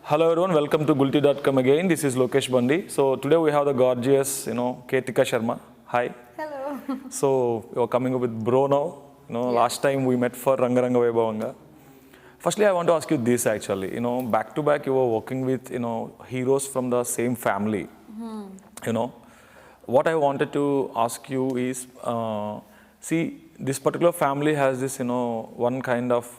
Hello everyone, welcome to Gulte.com again. This is Lokesh Bandi. So today we have the gorgeous, Ketika Sharma. Hi. Hello. So you're coming up with Bro now. Last time we met for Rangaranga Vaibhavanga. Firstly, I want to ask you this actually. Back to back you were working with, heroes from the same family. What I wanted to ask you is, see, this particular family has this, one kind of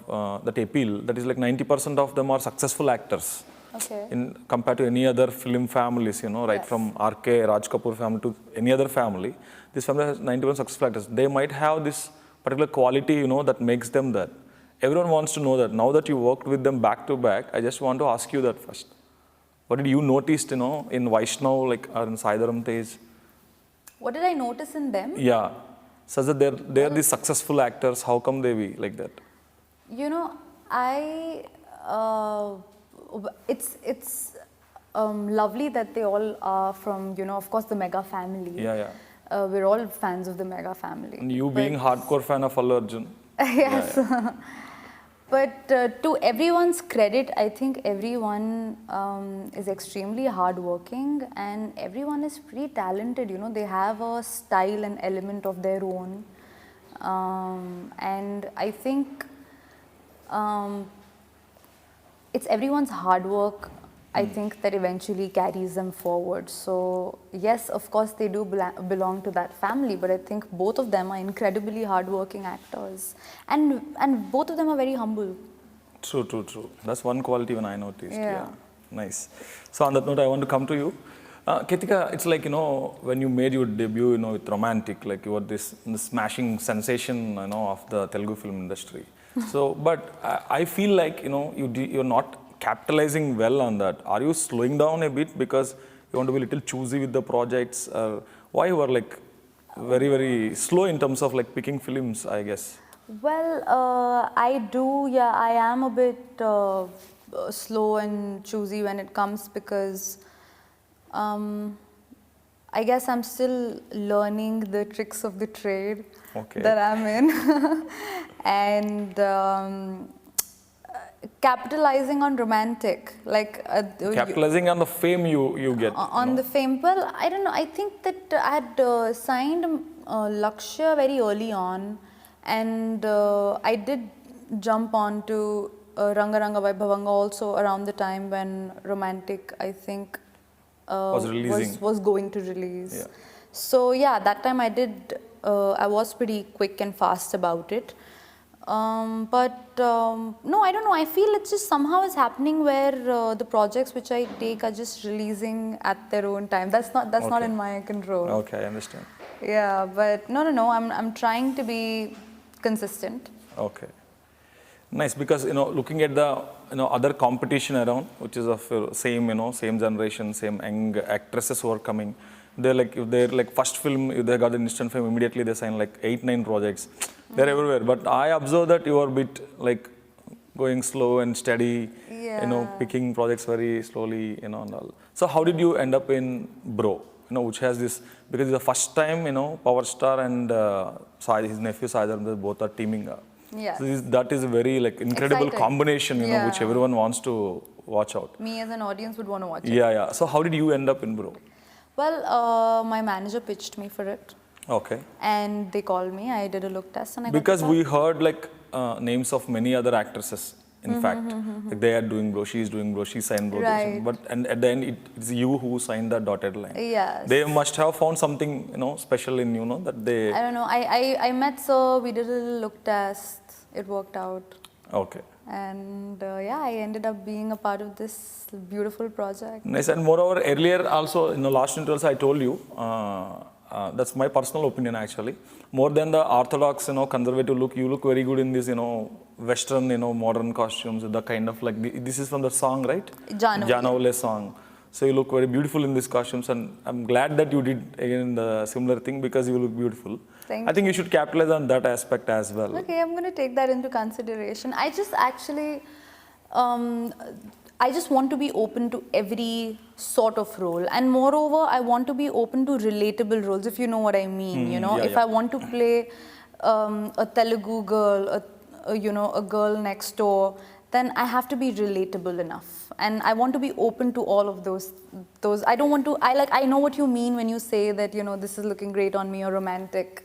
that appeal that is like 90% of them are successful actors. Okay. Compared to any other film families, right from RK, Raj Kapoor family to any other family, this family has 91 successful actors. They might have this particular quality, that makes them that. Everyone wants to know that. Now that you worked with them back to back, I just want to ask you that first. What did you notice, in Vaishnav, like, or in Sai Dharam Tej? What did I notice in them? Yeah. Such that they're the successful actors. How come they be like that? It's lovely that they all are from, of course, the Mega family. Yeah. We're all fans of the Mega family. And you being hardcore fan of Allu Arjun. Yes. Yeah. But to everyone's credit, I think everyone is extremely hardworking and everyone is pretty talented. They have a style and element of their own. And I think it's everyone's hard work, I think, that eventually carries them forward. So yes, of course, they do belong to that family, but I think both of them are incredibly hardworking actors, and both of them are very humble. True. That's one quality when I noticed. Yeah. Nice. So on that note, I want to come to you. Ketika, it's like, when you made your debut, with Romantic, like you were this smashing sensation, of the Telugu film industry. So, but I feel like, you're not capitalizing well on that. Are you slowing down a bit because you want to be a little choosy with the projects? Why you were like very, very slow in terms of like picking films, I guess? Well, I am a bit slow and choosy when it comes because I guess I'm still learning the tricks of the trade that I'm in. And capitalizing on Romantic, like capitalizing on the fame you get. On the fame, well, I don't know. I think that I had signed Lakshya very early on, and I did jump on to Rangaranga Vaibhavanga also around the time when Romantic, I think, was going to release. Yeah. So yeah, that time I did. I was pretty quick and fast about it. No, I don't know. I feel it's just somehow is happening where the projects which I take are just releasing at their own time. That's not in my control. Okay, I understand. Yeah, but no. I'm trying to be consistent. Okay. Nice, because looking at the other competition around, which is of same same generation, same young actresses who are coming. They're like first film, if they got an instant fame, immediately they sign like 8-9 projects. They're everywhere. But I observe that you are a bit like going slow and steady, picking projects very slowly, and all. So how did you end up in Bro? Which has this, because it's the first time, Power Star and his nephew Sai Dharam Tej both are teaming up. Yeah. So that is a very like incredible combination, which everyone wants to watch out. Me as an audience would want to watch it. Yeah. So how did you end up in Bro? Well, my manager pitched me for it. Okay. And they called me. I did a look test and I because got we heard like names of many other actresses. In fact, like they are doing Bro, she is doing Bro, she signed Bro. Right. But at the end, it's you who signed the dotted line. Yes. They must have found something special in you, that they. I don't know. I met Sir. We did a little look test. It worked out. Okay. And I ended up being a part of this beautiful project. Nice. And moreover, earlier also in the last interviews I told you, that's my personal opinion actually. More than the orthodox, conservative look, you look very good in this, Western, modern costumes. The kind of like this is from the song, right? Janavale song. So you look very beautiful in these costumes, and I'm glad that you did again the similar thing because you look beautiful. Thank I think you should capitalize on that aspect as well. Okay, I'm going to take that into consideration. I just actually, I just want to be open to every sort of role, and moreover, I want to be open to relatable roles, if you know what I mean. If I want to play a Telugu girl, a girl next door, then I have to be relatable enough, and I want to be open to all of those. I don't want to. I know what you mean when you say that, you know, this is looking great on me, or romantic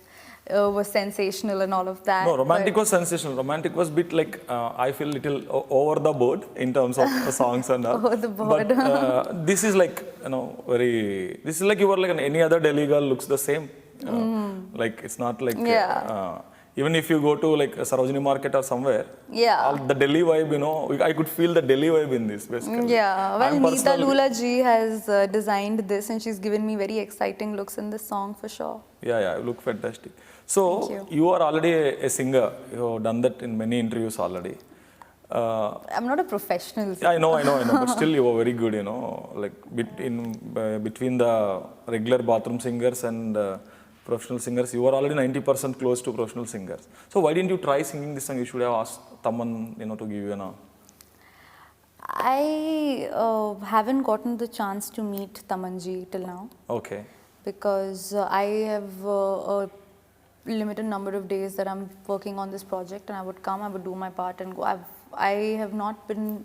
was sensational and all of that. No, romantic was sensational. Romantic was bit like, I feel little over the board in terms of the songs and all. Over the board. But this is like, you know, this is like you were like any other Delhi girl looks the same. Like it's not like, even if you go to like a Sarojini Market or somewhere, the Delhi vibe, you know, I could feel the Delhi vibe in this basically. Yeah, well, Neeta Lula ji has designed this, and she's given me very exciting looks in this song for sure. Yeah, you look fantastic. So you are already a singer. You have done that in many interviews already. I'm not a professional singer. Yeah, I know. But still, you are very good. You know, like between the regular bathroom singers and professional singers, you are already 90% close to professional singers. So why didn't you try singing this song? You should have asked Taman, you know, to give you an. I haven't gotten the chance to meet Tamanji till now. Okay. Because I have a limited number of days that I'm working on this project, and I would come, I would do my part and go. I have not been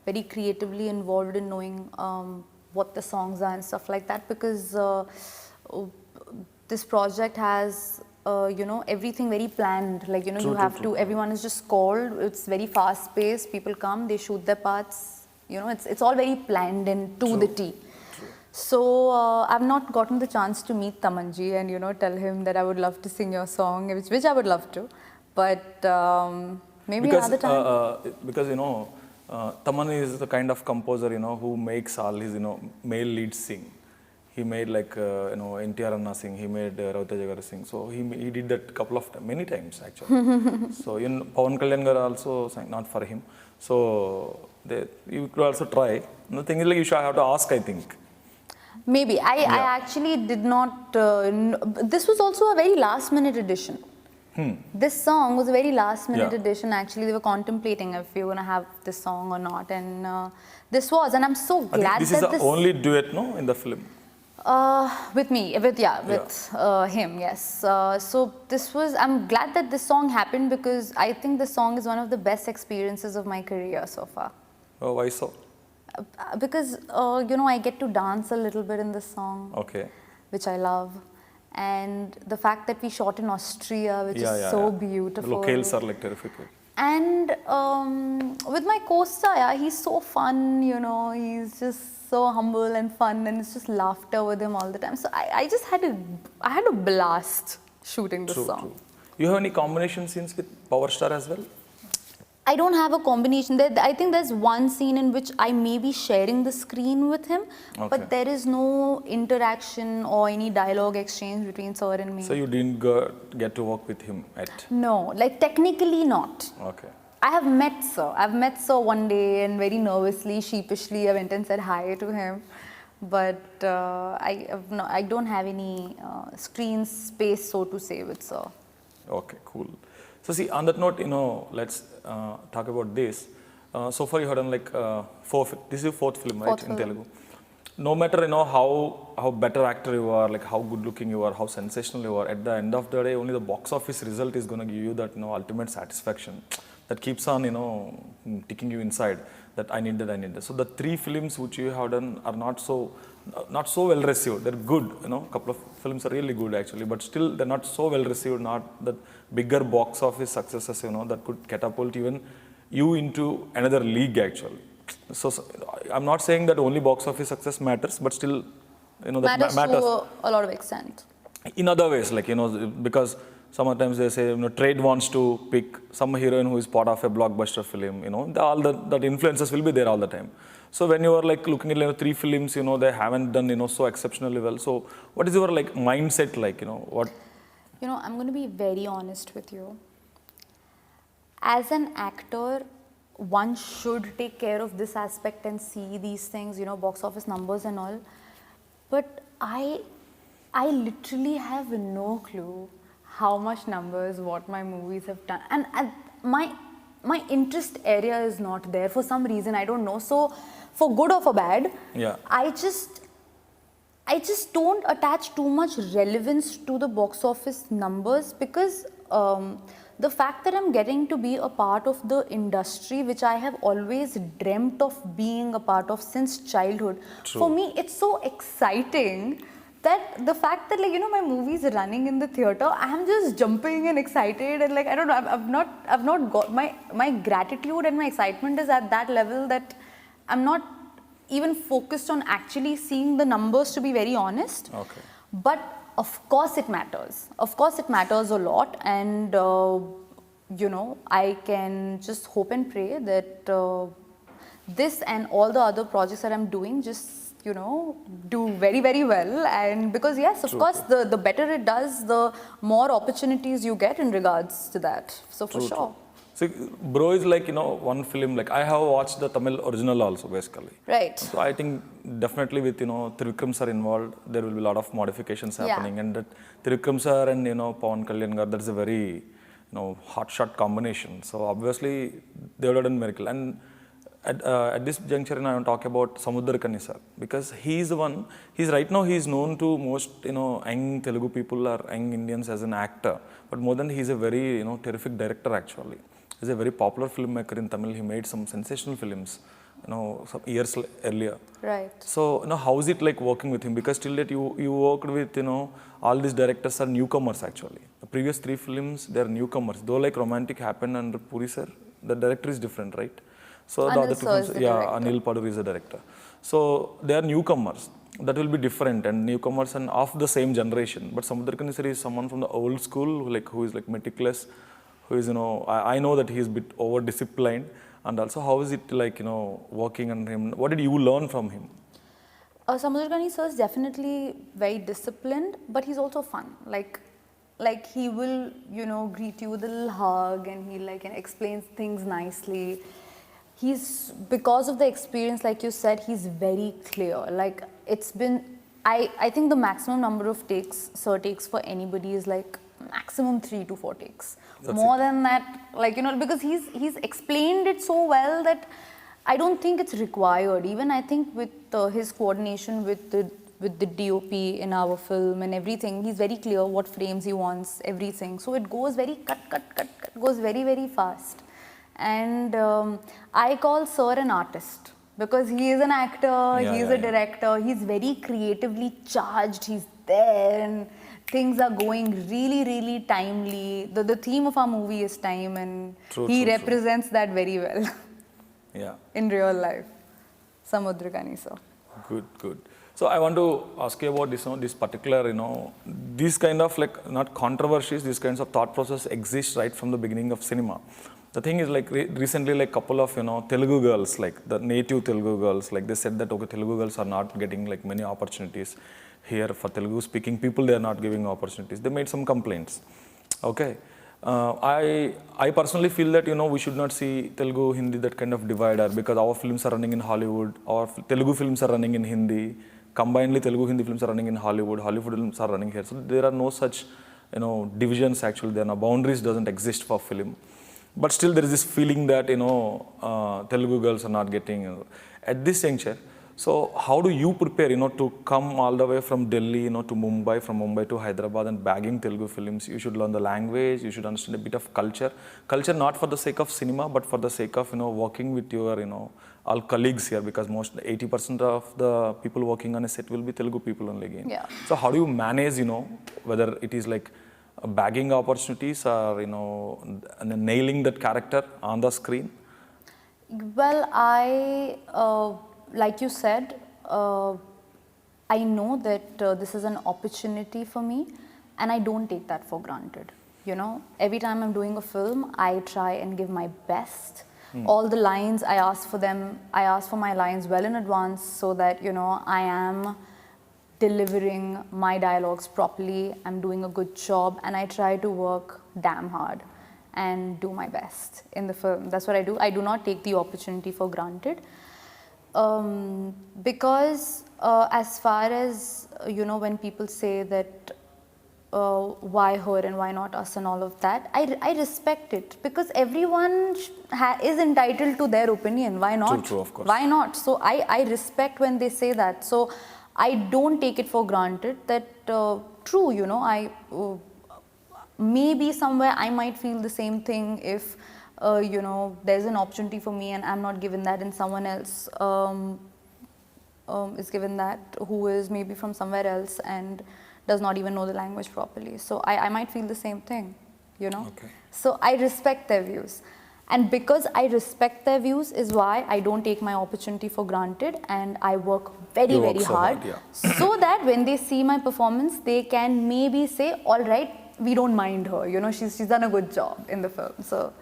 very creatively involved in knowing what the songs are and stuff like that, because this project has you know, everything very planned. Like, you know, everyone is just called. It's very fast paced. People come, they shoot their parts. You know, it's all very planned and to the T. So I've not gotten the chance to meet Tamanji and, you know, tell him that I would love to sing your song, which I would love to, but maybe another time. Because, you know, Taman is the kind of composer, you know, who makes all his, you know, male leads sing. He made like, you know, NTR Anna sing, he made Ravi Teja garu sing. So he did that many times actually. So in Pawan Kalyan garu also sang, not for him. So you could also try. The thing is like you should have to ask, I think. Maybe. I actually did not, this was also a very last minute addition. This song was a very last minute addition. Actually, they were contemplating if we were going to have this song or not, and this was, and I'm so glad this is the only duet, no, in the film? With me, with him, yes. So this was, I'm glad that this song happened, because I think this song is one of the best experiences of my career so far. Oh, why so? Because, you know, I get to dance a little bit in this song, which I love. And the fact that we shot in Austria, which is so beautiful. The locales are like terrific. And with my co-star, he's so fun, you know, he's just so humble and fun, and it's just laughter with him all the time. So I had a blast shooting this song. True. You have any combination scenes with Power Star as well? I don't have a combination. I think there's one scene in which I may be sharing the screen with him, but there is no interaction or any dialogue exchange between Sir and me. So you didn't get to work with him at? No, like technically not. Okay. I have met Sir. I've met Sir one day, and very nervously, sheepishly, I went and said hi to him. But I don't have any screen space, so to say, with Sir. Okay, cool. So see, on that note, you know, let's talk about this. So far you have done like this is your fourth film, right, in Telugu. No matter, you know, how better actor you are, like how good looking you are, how sensational you are, at the end of the day, only the box office result is going to give you that, you know, ultimate satisfaction that keeps on, you know, ticking you inside, that I need that. So the three films which you have done are not so well received. They're good, you know, a couple of films are really good actually, but still they're not so well received, not that bigger box office successes, you know, that could catapult even you into another league actually. So I'm not saying that only box office success matters, but still, you know, that matters to a lot of extent. In other ways, like, you know, because sometimes they say, you know, trade wants to pick some heroine who is part of a blockbuster film, you know, that influences will be there all the time. So when you are like looking at, you know, three films, you know, they haven't done, you know, so exceptionally well. So what is your like mindset like, you know, what? You know, I'm going to be very honest with you. As an actor, one should take care of this aspect and see these things, you know, box office numbers and all. But I literally have no clue how much numbers, what my movies have done. And my interest area is not there for some reason, I don't know. So for good or for bad, I just don't attach too much relevance to the box office numbers, because the fact that I'm getting to be a part of the industry which I have always dreamt of being a part of since childhood. True. For me, it's so exciting that the fact that, like, you know, my movie is running in the theater, I'm just jumping and excited, and like, I don't know, I've not got my gratitude and my excitement is at that level that I'm not even focused on actually seeing the numbers, to be very honest. Okay. But of course it matters. Of course it matters a lot, and you know, I can just hope and pray that this and all the other projects that I'm doing just, you know, do very, very well. And because yes, of course, the better it does, the more opportunities you get in regards to that. So for sure. See, bro is like, you know, one film, like I have watched the Tamil original also basically. Right. So I think definitely with, you know, Trivikram sir involved, there will be a lot of modifications happening, and that Trivikram sir and, you know, Pawan Kalyan gar, that's a very, you know, hot shot combination. So obviously they would have done miracle. And at this juncture, I want to talk about Samudrakani sir, because he's the one, right now he's known to most, you know, young Telugu people or young Indians as an actor, but more than he's a very, you know, terrific director actually. He's a very popular filmmaker in Tamil. He made some sensational films, you know, some years earlier. Right. So, you know, how is it like working with him? Because till that you worked with, you know, all these directors are newcomers actually. The previous 3 films, they're newcomers. Though like Romantic happened under Puri sir, the director is different, right? So the other 2 films, Anil Padur is the director. So they are newcomers. That will be different, and newcomers and of the same generation. But Samudrakani sir is someone from the old school, like who is like meticulous, who is, you know, I know that he is a bit over-disciplined, and also how is it like, you know, working under him? What did you learn from him? Samudrakani sir is definitely very disciplined, but he's also fun. Like he will, you know, greet you with a little hug, and he like and explains things nicely. He's, because of the experience, like you said, he's very clear. Like it's been, I think the maximum number of takes sir takes for anybody is like maximum 3 to 4 takes. More than that, like, you know, because he's explained it so well that I don't think it's required. Even I think with his coordination with the DOP in our film and everything, he's very clear what frames he wants, everything. So it goes very cut, goes very, very fast. And I call sir an artist because he is an actor, he's a director, he's very creatively charged, he's there, and things are going really, really timely. The theme of our movie is time, and he represents that very well. Yeah. In real life. Samudrakani sir. Good. So I want to ask you about this, you know, this particular, you know, these kind of like, not controversies, these kinds of thought process exist right from the beginning of cinema. The thing is, like recently, like couple of, you know, Telugu girls, like the native Telugu girls, like they said that, okay, Telugu girls are not getting like many opportunities here for Telugu speaking people, they are not giving opportunities. They made some complaints. Okay. I personally feel that, you know, we should not see Telugu, Hindi, that kind of divider, because our films are running in Hollywood, our Telugu films are running in Hindi, combinedly Telugu, Hindi films are running in Hollywood, Hollywood films are running here. So there are no such, you know, divisions actually, there are no boundaries doesn't exist for film. But still there is this feeling that, you know, Telugu girls are not getting, you know, at this juncture. So how do you prepare, you know, to come all the way from Delhi, you know, to Mumbai, from Mumbai to Hyderabad and bagging Telugu films? You should learn the language, you should understand a bit of culture. Culture not for the sake of cinema, but for the sake of, you know, working with your, you know, all colleagues here, because most 80% of the people working on a set will be Telugu people only again. Yeah. So how do you manage, you know, whether it is like bagging opportunities or, you know, and then nailing that character on the screen? Well, like you said, I know that this is an opportunity for me, and I don't take that for granted. You know, every time I'm doing a film, I try and give my best. All the lines, I ask for my lines well in advance, so that, you know, I am delivering my dialogues properly, I'm doing a good job, and I try to work damn hard and do my best in the film. That's what I do. I do not take the opportunity for granted. Because as far as, you know, when people say that why her and why not us and all of that, I respect it, because everyone is entitled to their opinion. Why not? True, of course. Why not? So I respect when they say that. So I don't take it for granted that, true, you know, maybe somewhere I might feel the same thing if, you know, there's an opportunity for me and I'm not given that and someone else is given that who is maybe from somewhere else and does not even know the language properly. So I might feel the same thing, you know. Okay. So I respect their views. And because I respect their views is why I don't take my opportunity for granted and I work very, You work very so hard, yeah. so that when they see my performance, they can maybe say, all right, we don't mind her, you know, she's done a good job in the film. So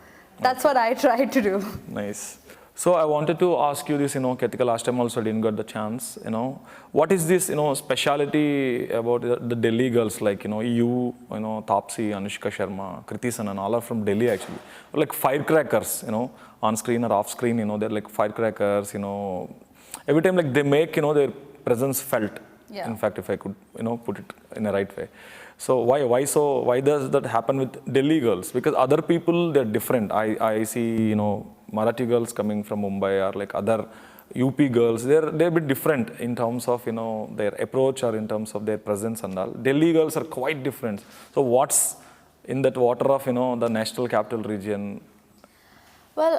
that's what I try to do. Nice. So I wanted to ask you this, you know, Ketika, last time also didn't get the chance, you know. What is this, you know, speciality about the Delhi girls, like, you know, Taapsee, Anushka Sharma, Kriti Sanan, all are from Delhi actually. Like firecrackers, you know, on screen or off screen, you know, they're like firecrackers, you know. Every time like they make, you know, their presence felt. Yeah. In fact, if I could, you know, put it in a right way. So why does that happen with Delhi girls? Because other people, they're different. I see, you know, Marathi girls coming from Mumbai or like other UP girls, they're a bit different in terms of, you know, their approach or in terms of their presence and all. Delhi girls are quite different. So what's in that water of, you know, the national capital region? Well,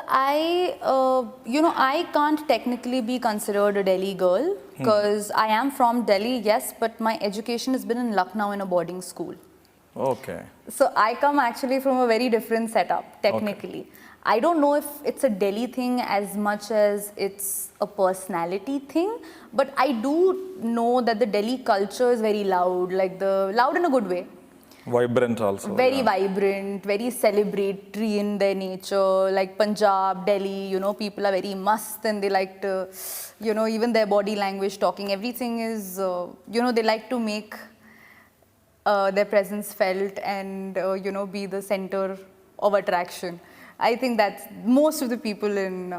you know, I can't technically be considered a Delhi girl because I am from Delhi, yes, but my education has been in Lucknow in a boarding school. Okay. So I come actually from a very different setup, technically. Okay. I don't know if it's a Delhi thing as much as it's a personality thing, but I do know that the Delhi culture is very loud, like loud in a good way. Vibrant also. Very yeah. vibrant, very celebratory in their nature. Like Punjab, Delhi, you know, people are very must and they like to, you know, even their body language, talking, everything is, you know, they like to make their presence felt and, you know, be the center of attraction. I think that's most of the people in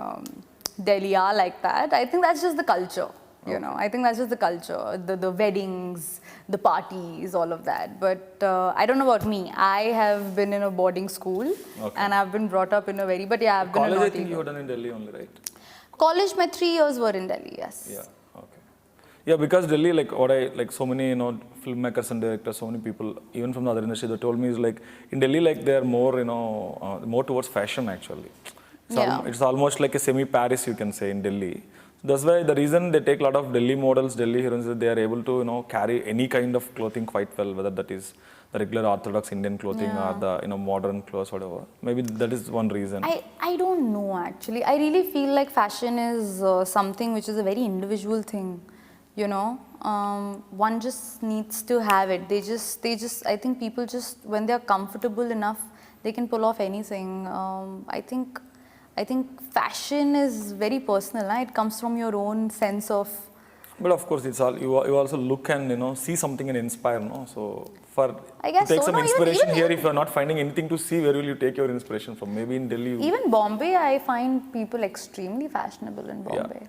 Delhi are like that. I think that's just the culture. You know, I think that's just the culture, the weddings, the parties, all of that. But I don't know about me. I have been in a boarding school and I've been brought up in a very, but yeah, I've been College, I think you have done in Delhi only, right? College, my 3 years were in Delhi, yes. Yeah, okay. Yeah, because Delhi, like so many, you know, filmmakers and directors, so many people, even from the other industry, they told me is like, in Delhi, like they are more, you know, more towards fashion actually. It's almost like a semi-Paris, you can say, in Delhi. That's why the reason they take a lot of Delhi models, Delhi heroines, that they are able to, you know, carry any kind of clothing quite well, whether that is the regular orthodox Indian clothing or the, you know, modern clothes, whatever. Maybe that is one reason. I don't know actually. I really feel like fashion is something which is a very individual thing, you know. One just needs to have it. They just, I think people just, when they are comfortable enough, they can pull off anything. I think fashion is very personal. It comes from your own sense of. But of course, it's all you also look and, you know, see something and inspire, no? So I guess to take so. some No, inspiration even here, if you are not finding anything to see, where will you take your inspiration from? Maybe in Delhi. Even Bombay, I find people extremely fashionable in Bombay. Yeah.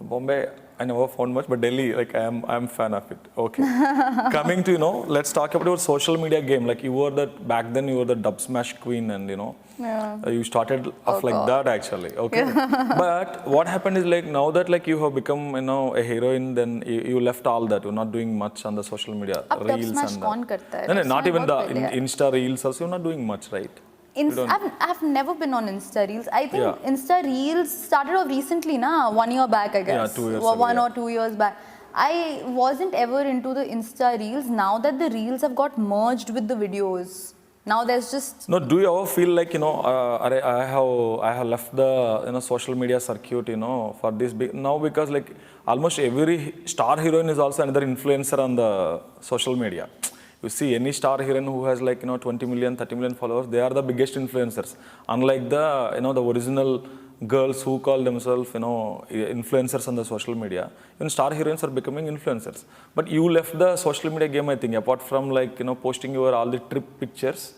Bombay, I never found much, but Delhi, like I'm fan of it. Okay. Coming to, you know, let's talk about your social media game. Like you were that, back then you were the dub smash queen and, you know, you started off like that actually. Okay. But what happened is like now that like you have become, you know, a heroine, then you left all that. You're not doing much on the social media. Ab reels dub smash and kaun karta hai? No, not even the Insta reels also, you're not doing much, right? I've never been on Insta Reels. I think Insta Reels started off recently, 1 year back, I guess. Yeah, 2 years One or 2 years back. I wasn't ever into the Insta Reels. Now that the Reels have got merged with the videos, now there's just. No, do you ever feel like, you know, I have left the, you know, social media circuit, you know, for this big now, because like almost every star heroine is also another influencer on the social media. You see any star heroine who has like, you know, 20 million, 30 million followers, they are the biggest influencers. Unlike the, you know, the original girls who call themselves, you know, influencers on the social media. Even star heroines are becoming influencers. But you left the social media game, I think, apart from like, you know, posting your all the trip pictures,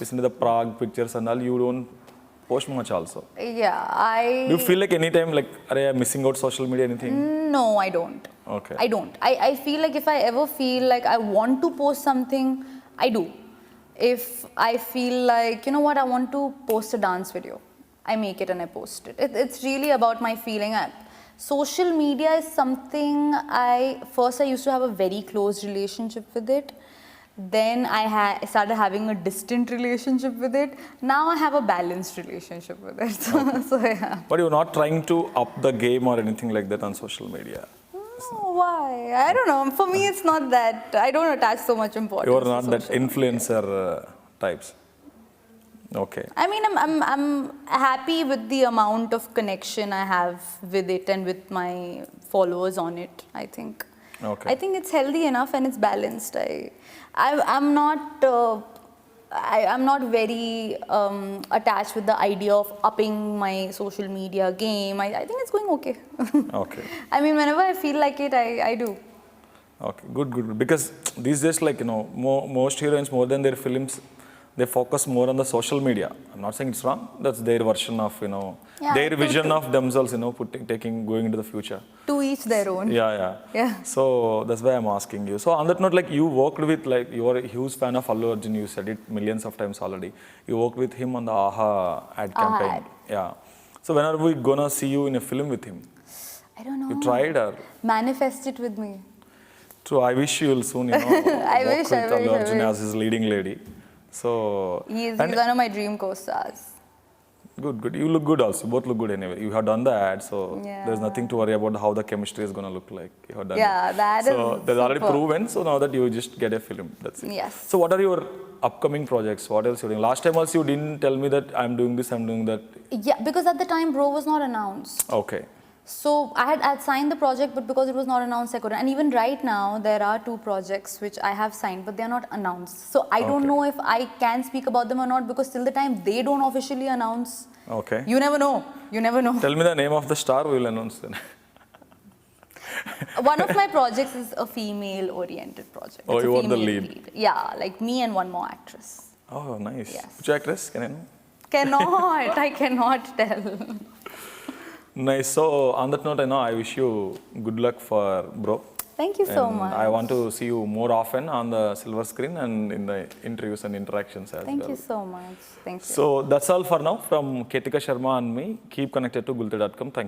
the Prague pictures and all, you don't post much also. Yeah, Do you feel like anytime like, I'm missing out social media, anything? No, I don't. Okay. I don't. I feel like if I ever feel like I want to post something, I do. If I feel like, you know what, I want to post a dance video, I make it and I post it. It's really about my feeling. Social media is something I used to have a very close relationship with it. Then I started having a distant relationship with it. Now I have a balanced relationship with it. So yeah. But you're not trying to up the game or anything like that on social media. No, why? I don't know. For me, it's not that. I don't attach so much importance. You're to not that social media. influencer types. Okay. I mean, I'm happy with the amount of connection I have with it and with my followers on it, I think. Okay. I think it's healthy enough and it's balanced. I'm not very attached with the idea of upping my social media game. I think it's going okay. Okay. I mean, whenever I feel like it, I do. Okay. Good. Because these days, like, most heroines, more than their films, they focus more on the social media. I'm not saying it's wrong. That's their version of, Yeah, their vision of themselves, going into the future. To each their own. Yeah. So that's why I'm asking you. So on that note, like, you worked with, like, you are a huge fan of Allu Arjun. You said it millions of times already. You worked with him on the AHA ad campaign. ad. Yeah. So when are we gonna see you in a film with him? I don't know. You tried or? Manifest it with me. True. I wish you will soon, work I with wish. Allu Arjun as his leading lady. So He's and one of my dream co-stars. good. You look good also. Both look good anyway. You have done the ad, so Yeah. there's nothing to worry about how the chemistry is gonna look like. You have done Yeah, it. that so is that's already super. proven. So now that you just get a film, that's it. Yes. So what are your upcoming projects? What else you're doing? Last time also you didn't tell me that I'm doing this, I'm doing that. Yeah, because at the time Bro was not announced. Okay. So I had signed the project, but because it was not announced, I couldn't. And even right now, there are 2 projects which I have signed, but they are not announced. So I don't Okay. know if I can speak about them or not, because till the time they don't officially announce, Okay. you never know. You never know. Tell me the name of the star. We'll announce then. One of my projects is a female-oriented project. Oh, It's a you are the female lead. Yeah, like me and one more actress. Oh, nice. Yes. Which actress? Can I know? Cannot. I cannot tell. Nice. So on that note, I wish you good luck for Bro. Thank you so And much. I want to see you more often on the silver screen and in the interviews and interactions as Thank well. you so much. Thank you. So that's all for now from Ketika Sharma and me. Keep connected to Gulte.com. Thank you.